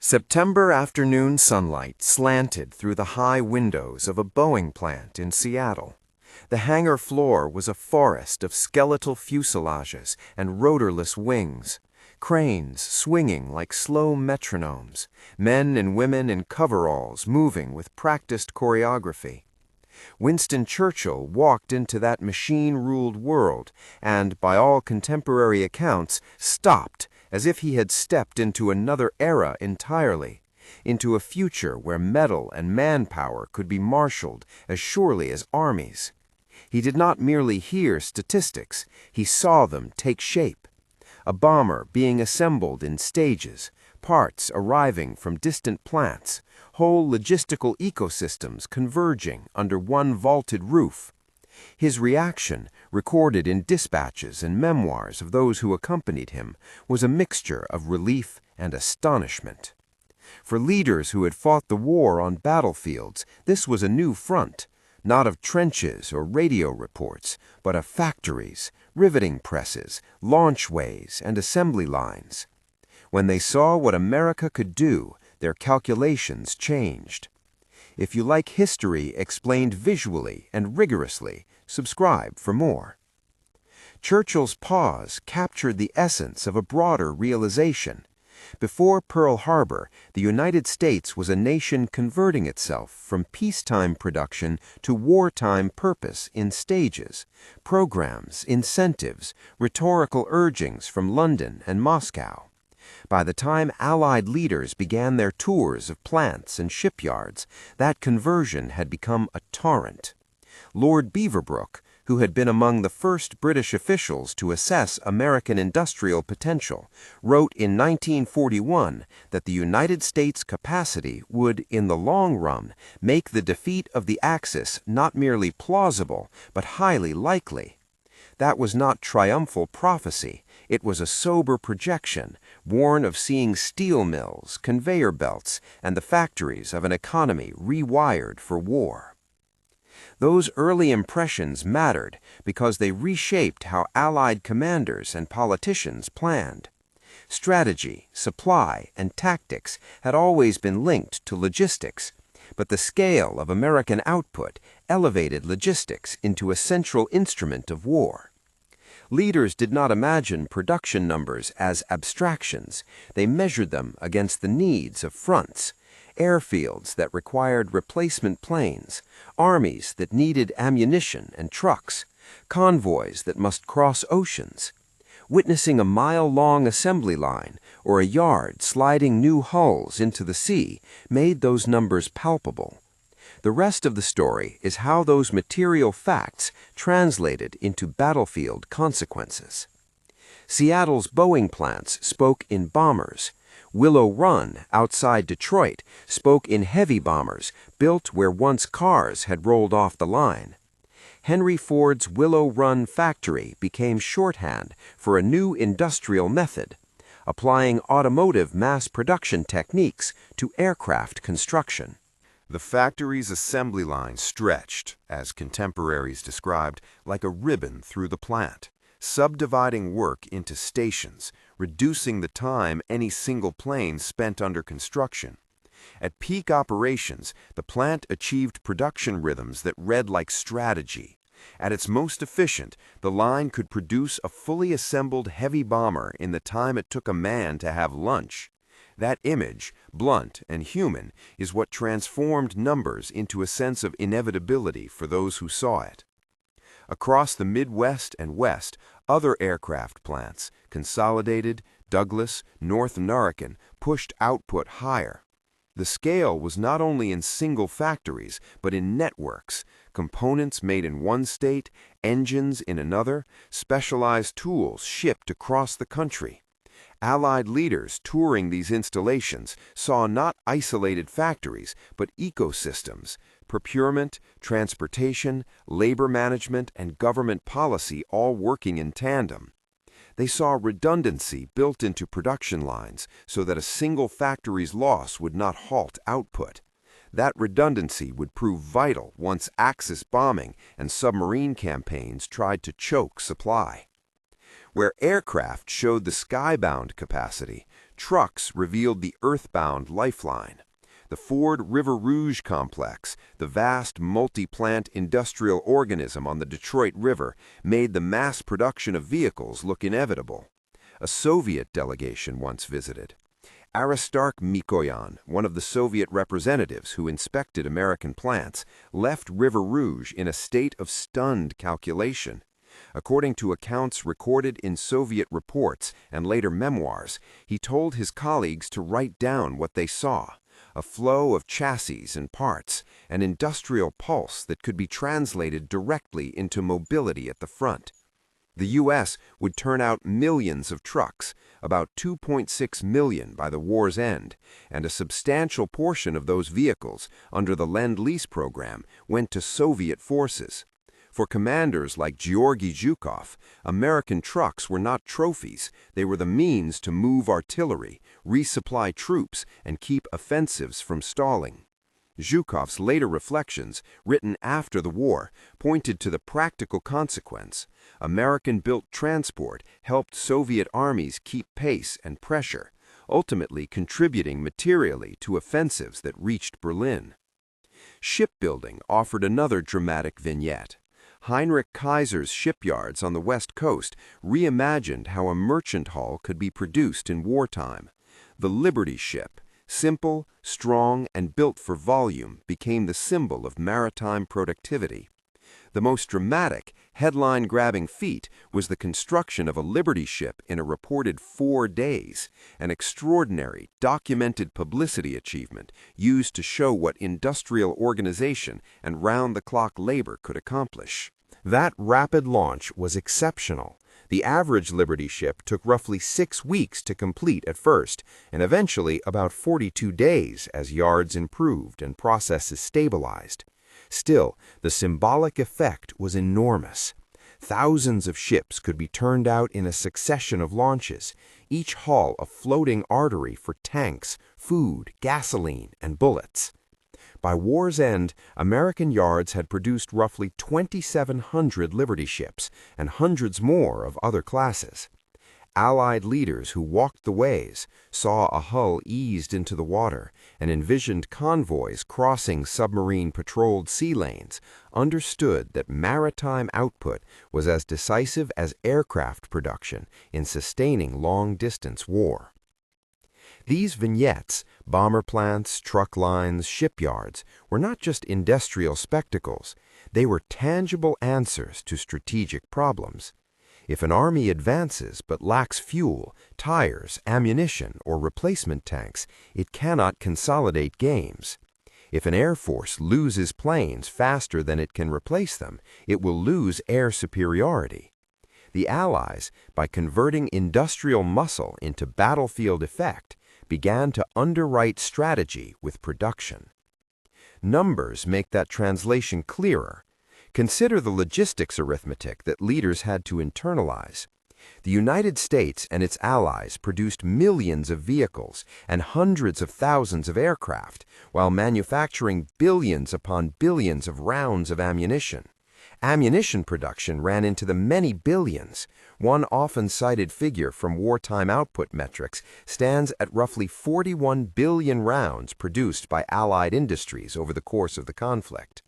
September afternoon sunlight slanted through the high windows of a Boeing plant in Seattle. The hangar floor was a forest of skeletal fuselages and rotorless wings, cranes swinging like slow metronomes, men and women in coveralls moving with practiced choreography. Winston Churchill walked into that machine-ruled world and, by all contemporary accounts, stopped as if he had stepped into another era entirely, into a future where metal and manpower could be marshaled as surely as armies. He did not merely hear statistics, he saw them take shape. A bomber being assembled in stages, parts arriving from distant plants, whole logistical ecosystems converging under one vaulted roof. His reaction, recorded in dispatches and memoirs of those who accompanied him, was a mixture of relief and astonishment. For leaders who had fought the war on battlefields, this was a new front, not of trenches or radio reports, but of factories, riveting presses, launchways, and assembly lines. When they saw what America could do, their calculations changed. If you like history explained visually and rigorously, subscribe for more. Churchill's pause captured the essence of a broader realization. Before Pearl Harbor, the United States was a nation converting itself from peacetime production to wartime purpose in stages, programs, incentives, rhetorical urgings from London and Moscow. By the time Allied leaders began their tours of plants and shipyards, that conversion had become a torrent. Lord Beaverbrook, who had been among the first British officials to assess American industrial potential, wrote in 1941 that the United States capacity would, in the long run, make the defeat of the Axis not merely plausible, but highly likely. That was not triumphal prophecy. It was a sober projection, warned of seeing steel mills, conveyor belts, and the factories of an economy rewired for war. Those early impressions mattered because they reshaped how Allied commanders and politicians planned. Strategy, supply, and tactics had always been linked to logistics, but the scale of American output elevated logistics into a central instrument of war. Leaders did not imagine production numbers as abstractions. They measured them against the needs of fronts, airfields that required replacement planes, armies that needed ammunition and trucks, convoys that must cross oceans. Witnessing a mile-long assembly line or a yard sliding new hulls into the sea made those numbers palpable. The rest of the story is how those material facts translated into battlefield consequences. Seattle's Boeing plants spoke in bombers. Willow Run, outside Detroit, spoke in heavy bombers built where once cars had rolled off the line. Henry Ford's Willow Run factory became shorthand for a new industrial method, applying automotive mass production techniques to aircraft construction. The factory's assembly line stretched, as contemporaries described, like a ribbon through the plant, subdividing work into stations, reducing the time any single plane spent under construction. At peak operations, the plant achieved production rhythms that read like strategy. At its most efficient, the line could produce a fully assembled heavy bomber in the time it took a man to have lunch. That image, blunt and human, is what transformed numbers into a sense of inevitability for those who saw it. Across the Midwest and West, other aircraft plants, Consolidated, Douglas, North American, pushed output higher. The scale was not only in single factories, but in networks, components made in one state, engines in another, specialized tools shipped across the country. Allied leaders touring these installations saw not isolated factories, but ecosystems, procurement, transportation, labor management, and government policy all working in tandem. They saw redundancy built into production lines so that a single factory's loss would not halt output. That redundancy would prove vital once Axis bombing and submarine campaigns tried to choke supply. Where aircraft showed the skybound capacity, Trucks revealed the earthbound lifeline. The Ford River Rouge complex, the vast multi-plant industrial organism on the Detroit River, made the mass production of vehicles look inevitable. A Soviet delegation once visited. Aristark Mikoyan, one of the Soviet representatives who inspected American plants, left River Rouge in a state of stunned calculation. According to accounts recorded in Soviet reports and later memoirs, he told his colleagues to write down what they saw: a flow of chassis and parts, an industrial pulse that could be translated directly into mobility at the front. The U.S. would turn out millions of trucks, about 2.6 million by the war's end, and a substantial portion of those vehicles, under the Lend-Lease program, went to Soviet forces. For commanders like Georgy Zhukov, American trucks were not trophies, they were the means to move artillery, resupply troops, and keep offensives from stalling. Zhukov's later reflections, written after the war, pointed to the practical consequence. American-built transport helped Soviet armies keep pace and pressure, ultimately contributing materially to offensives that reached Berlin. Shipbuilding offered another dramatic vignette. Heinrich Kaiser's shipyards on the West Coast reimagined how a merchant hull could be produced in wartime. The Liberty ship, simple, strong, and built for volume, became the symbol of maritime productivity. The most dramatic, headline-grabbing feat was the construction of a Liberty ship in a reported 4 days, an extraordinary, documented publicity achievement used to show what industrial organization and round-the-clock labor could accomplish. That rapid launch was exceptional. The average Liberty ship took roughly 6 weeks to complete at first, and eventually about 42 days as yards improved and processes stabilized. Still, the symbolic effect was enormous. Thousands of ships could be turned out in a succession of launches, each hull a floating artery for tanks, food, gasoline, and bullets. By war's end, American yards had produced roughly 2,700 Liberty ships and hundreds more of other classes. Allied leaders who walked the ways, saw a hull eased into the water, and envisioned convoys crossing submarine-patrolled sea lanes, understood that maritime output was as decisive as aircraft production in sustaining long-distance war. These vignettes, bomber plants, truck lines, shipyards, were not just industrial spectacles. They were tangible answers to strategic problems. If an army advances but lacks fuel, tires, ammunition, or replacement tanks, it cannot consolidate gains. If an air force loses planes faster than it can replace them, it will lose air superiority. The Allies, by converting industrial muscle into battlefield effect, began to underwrite strategy with production. Numbers make that translation clearer. Consider the logistics arithmetic that leaders had to internalize. The United States and its allies produced millions of vehicles and hundreds of thousands of aircraft, while manufacturing billions upon billions of rounds of ammunition. Ammunition production ran into the many billions. One often cited figure from wartime output metrics stands at roughly 41 billion rounds produced by Allied industries over the course of the conflict.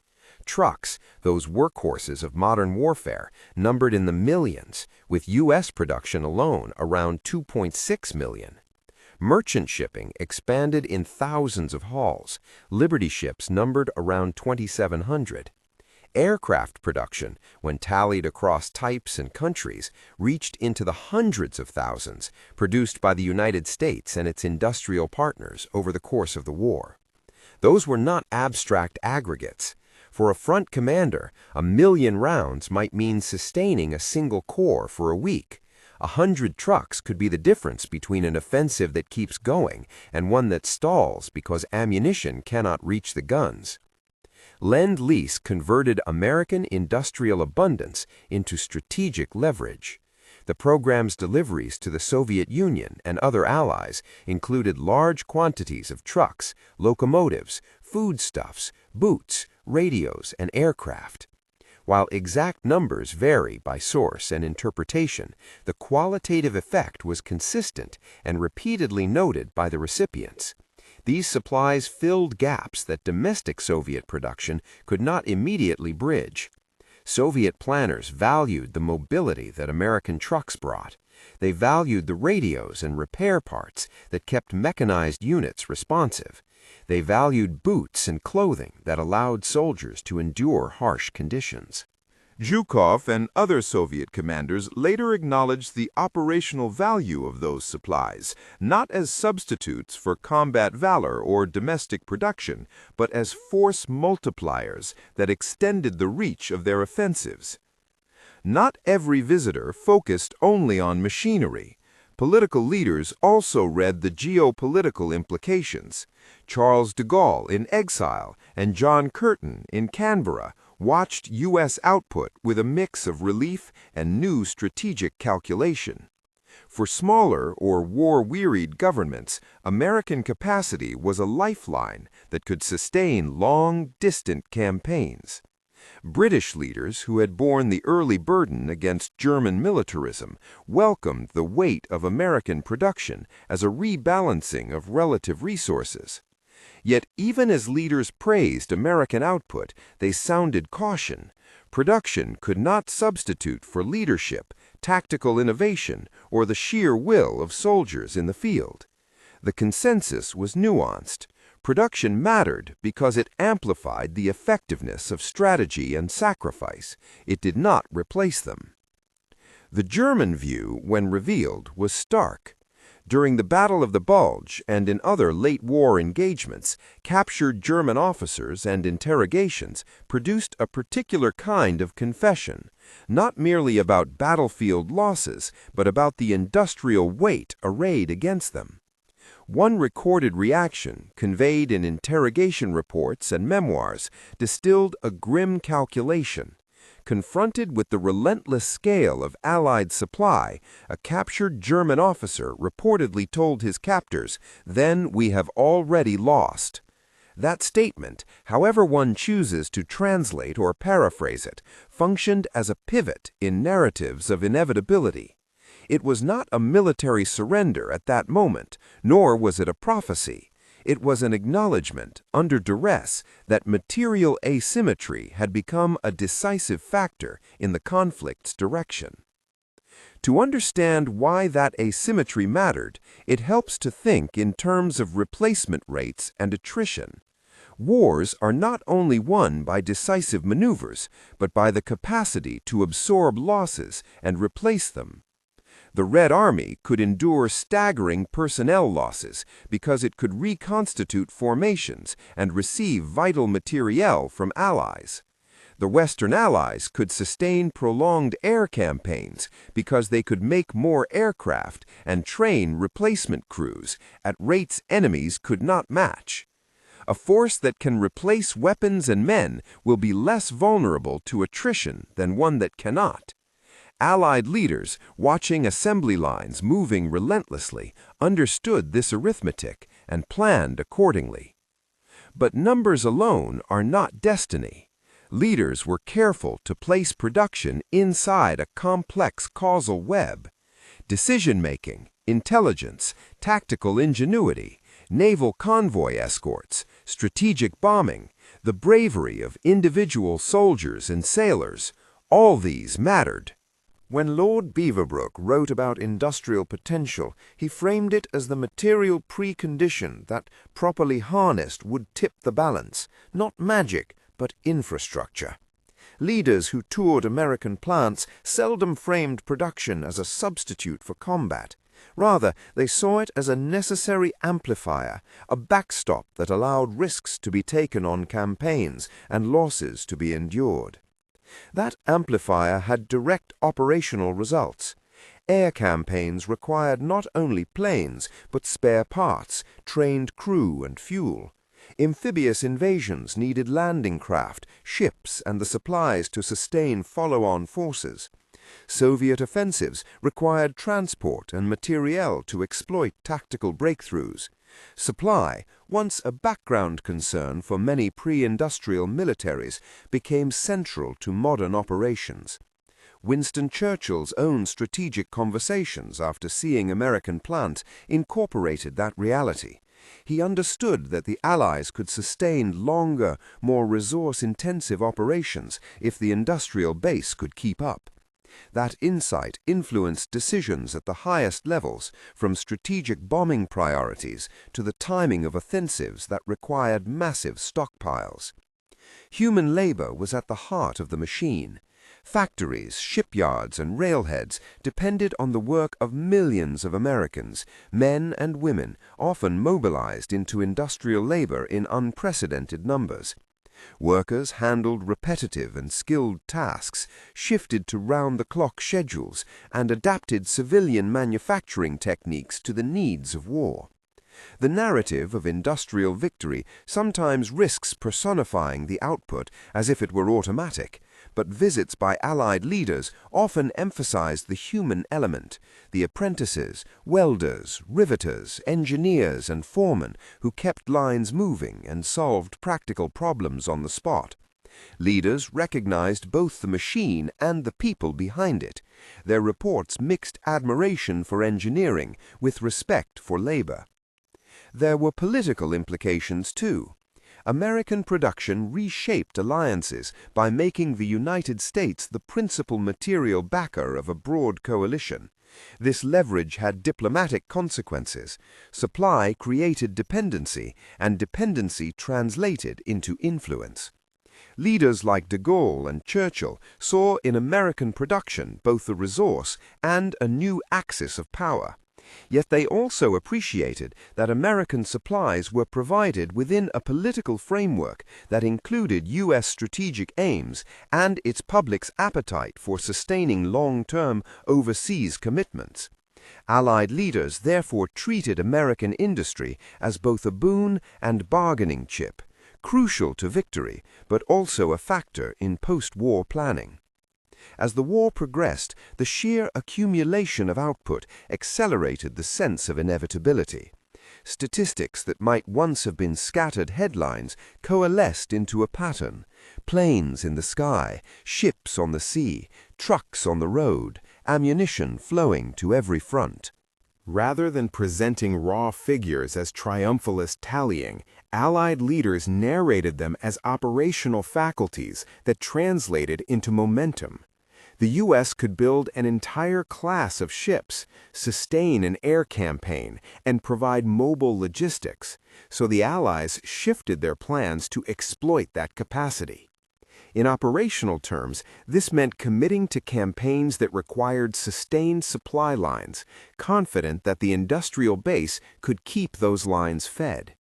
Trucks, those workhorses of modern warfare, numbered in the millions, with U.S. production alone around 2.6 million. Merchant shipping expanded in thousands of hulls. Liberty ships numbered around 2,700. Aircraft production, when tallied across types and countries, reached into the hundreds of thousands, produced by the United States and its industrial partners over the course of the war. Those were not abstract aggregates. For a front commander, 1 million rounds might mean sustaining a single corps for a week. 100 trucks could be the difference between an offensive that keeps going and one that stalls because ammunition cannot reach the guns. Lend-Lease converted American industrial abundance into strategic leverage. The program's deliveries to the Soviet Union and other allies included large quantities of trucks, locomotives, foodstuffs, boots, radios, and aircraft. While exact numbers vary by source and interpretation, the qualitative effect was consistent and repeatedly noted by the recipients. These supplies filled gaps that domestic Soviet production could not immediately bridge. Soviet planners valued the mobility that American trucks brought. They valued the radios and repair parts that kept mechanized units responsive. They valued boots and clothing that allowed soldiers to endure harsh conditions. Zhukov and other Soviet commanders later acknowledged the operational value of those supplies, not as substitutes for combat valor or domestic production, but as force multipliers that extended the reach of their offensives. Not every visitor focused only on machinery. Political leaders also read the geopolitical implications. Charles de Gaulle in exile and John Curtin in Canberra watched U.S. output with a mix of relief and new strategic calculation. For smaller or war-wearied governments, American capacity was a lifeline that could sustain long, distant campaigns. British leaders who had borne the early burden against German militarism welcomed the weight of American production as a rebalancing of relative resources. Yet even as leaders praised American output, they sounded caution. Production could not substitute for leadership, tactical innovation, or the sheer will of soldiers in the field. The consensus was nuanced. Production mattered because it amplified the effectiveness of strategy and sacrifice. It did not replace them. The German view, when revealed, was stark. During the Battle of the Bulge and in other late-war engagements, captured German officers and interrogations produced a particular kind of confession, not merely about battlefield losses, but about the industrial weight arrayed against them. One recorded reaction, conveyed in interrogation reports and memoirs, distilled a grim calculation. Confronted with the relentless scale of Allied supply, a captured German officer reportedly told his captors, "Then we have already lost." That statement, however one chooses to translate or paraphrase it, functioned as a pivot in narratives of inevitability. It was not a military surrender at that moment, nor was it a prophecy. It was an acknowledgment, under duress, that material asymmetry had become a decisive factor in the conflict's direction. To understand why that asymmetry mattered, it helps to think in terms of replacement rates and attrition. Wars are not only won by decisive maneuvers, but by the capacity to absorb losses and replace them. The Red Army could endure staggering personnel losses because it could reconstitute formations and receive vital materiel from allies. The Western Allies could sustain prolonged air campaigns because they could make more aircraft and train replacement crews at rates enemies could not match. A force that can replace weapons and men will be less vulnerable to attrition than one that cannot. Allied leaders, watching assembly lines moving relentlessly, understood this arithmetic and planned accordingly. But numbers alone are not destiny. Leaders were careful to place production inside a complex causal web. Decision-making, intelligence, tactical ingenuity, naval convoy escorts, strategic bombing, the bravery of individual soldiers and sailors, all these mattered. When Lord Beaverbrook wrote about industrial potential, he framed it as the material precondition that, properly harnessed, would tip the balance, not magic, but infrastructure. Leaders who toured American plants seldom framed production as a substitute for combat. Rather, they saw it as a necessary amplifier, a backstop that allowed risks to be taken on campaigns and losses to be endured. That amplifier had direct operational results. Air campaigns required not only planes, but spare parts, trained crew and fuel. Amphibious invasions needed landing craft, ships, and the supplies to sustain follow-on forces. Soviet offensives required transport and materiel to exploit tactical breakthroughs. Supply, once a background concern for many pre-industrial militaries, became central to modern operations. Winston Churchill's own strategic conversations after seeing American plants incorporated that reality. He understood that the Allies could sustain longer, more resource-intensive operations if the industrial base could keep up. That insight influenced decisions at the highest levels, from strategic bombing priorities to the timing of offensives that required massive stockpiles. Human labor was at the heart of the machine. Factories, shipyards, and railheads depended on the work of millions of Americans, men and women, often mobilized into industrial labor in unprecedented numbers. Workers handled repetitive and skilled tasks, shifted to round-the-clock schedules, and adapted civilian manufacturing techniques to the needs of war. The narrative of industrial victory sometimes risks personifying the output as if it were automatic, but visits by Allied leaders often emphasized the human element, the apprentices, welders, riveters, engineers, and foremen who kept lines moving and solved practical problems on the spot. Leaders recognized both the machine and the people behind it. Their reports mixed admiration for engineering with respect for labor. There were political implications, too. American production reshaped alliances by making the United States the principal material backer of a broad coalition. This leverage had diplomatic consequences. Supply created dependency, and dependency translated into influence. Leaders like de Gaulle and Churchill saw in American production both a resource and a new axis of power. Yet they also appreciated that American supplies were provided within a political framework that included U.S. strategic aims and its public's appetite for sustaining long-term overseas commitments. Allied leaders therefore treated American industry as both a boon and bargaining chip, crucial to victory, but also a factor in post-war planning. As the war progressed, the sheer accumulation of output accelerated the sense of inevitability. Statistics that might once have been scattered headlines coalesced into a pattern: planes in the sky, ships on the sea, trucks on the road, ammunition flowing to every front. Rather than presenting raw figures as triumphalist tallying, Allied leaders narrated them as operational faculties that translated into momentum. The U.S. could build an entire class of ships, sustain an air campaign, and provide mobile logistics, so the Allies shifted their plans to exploit that capacity. In operational terms, this meant committing to campaigns that required sustained supply lines, confident that the industrial base could keep those lines fed.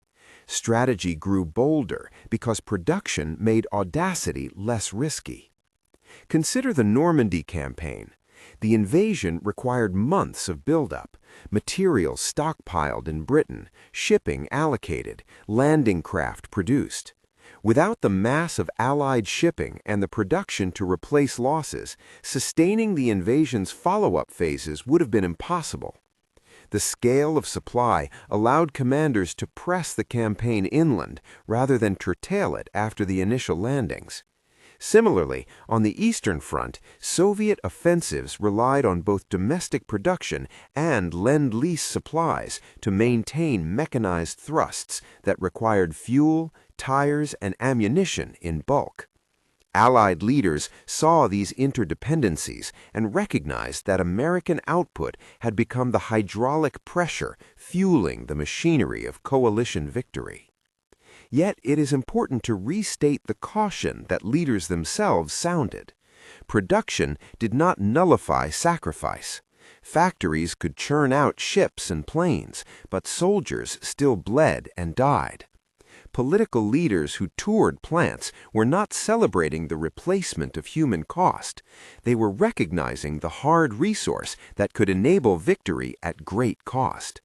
Strategy grew bolder because production made audacity less risky. Consider the Normandy campaign. The invasion required months of buildup, materials stockpiled in Britain, shipping allocated, landing craft produced. Without the mass of Allied shipping and the production to replace losses, sustaining the invasion's follow-up phases would have been impossible. The scale of supply allowed commanders to press the campaign inland rather than curtail it after the initial landings. Similarly, on the Eastern Front, Soviet offensives relied on both domestic production and Lend-Lease supplies to maintain mechanized thrusts that required fuel, tires, and ammunition in bulk. Allied leaders saw these interdependencies and recognized that American output had become the hydraulic pressure fueling the machinery of coalition victory. Yet it is important to restate the caution that leaders themselves sounded. Production did not nullify sacrifice. Factories could churn out ships and planes, but soldiers still bled and died. Political leaders who toured plants were not celebrating the replacement of human cost. They were recognizing the hard resource that could enable victory at great cost.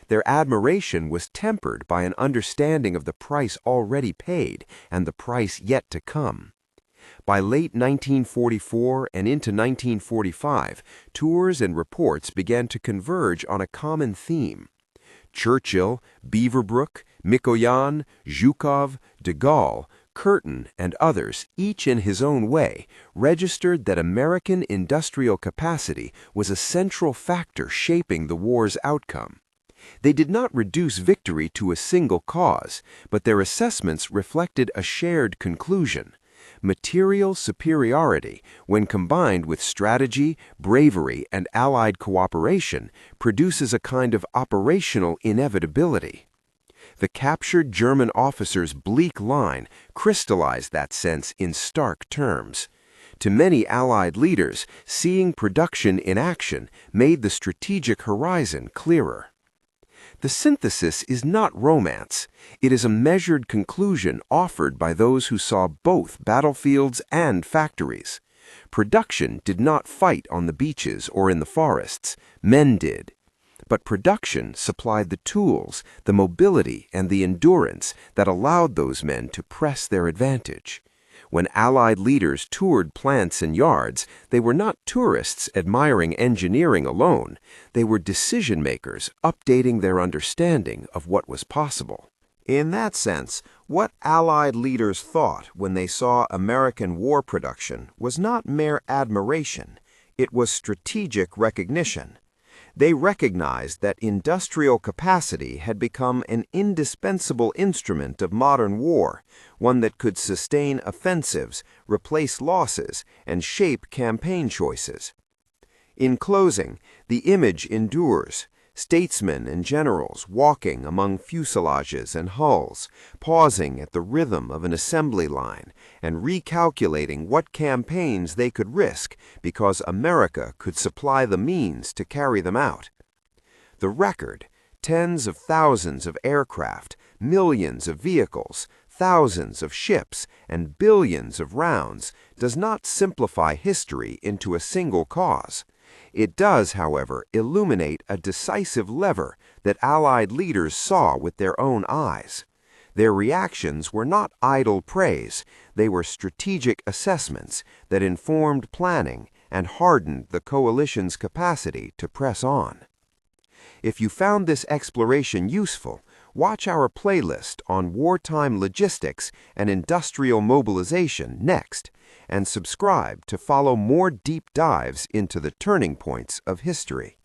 Their admiration was tempered by an understanding of the price already paid and the price yet to come. By late 1944 and into 1945, tours and reports began to converge on a common theme. Churchill, Beaverbrook, Mikoyan, Zhukov, de Gaulle, Curtin, and others, each in his own way, registered that American industrial capacity was a central factor shaping the war's outcome. They did not reduce victory to a single cause, but their assessments reflected a shared conclusion. Material superiority, when combined with strategy, bravery, and Allied cooperation, produces a kind of operational inevitability. The captured German officer's bleak line crystallized that sense in stark terms. To many Allied leaders, seeing production in action made the strategic horizon clearer. The synthesis is not romance. It is a measured conclusion offered by those who saw both battlefields and factories. Production did not fight on the beaches or in the forests. Men did. But production supplied the tools, the mobility, and the endurance that allowed those men to press their advantage. When Allied leaders toured plants and yards, they were not tourists admiring engineering alone. They were decision-makers updating their understanding of what was possible. In that sense, what Allied leaders thought when they saw American war production was not mere admiration. It was strategic recognition. They recognized that industrial capacity had become an indispensable instrument of modern war, one that could sustain offensives, replace losses, and shape campaign choices. In closing, the image endures. Statesmen and generals walking among fuselages and hulls, pausing at the rhythm of an assembly line, and recalculating what campaigns they could risk because America could supply the means to carry them out. The record, tens of thousands of aircraft, millions of vehicles, thousands of ships, and billions of rounds, does not simplify history into a single cause. It does, however, illuminate a decisive lever that Allied leaders saw with their own eyes. Their reactions were not idle praise, they were strategic assessments that informed planning and hardened the coalition's capacity to press on. If you found this exploration useful, watch our playlist on wartime logistics and industrial mobilization next, and subscribe to follow more deep dives into the turning points of history.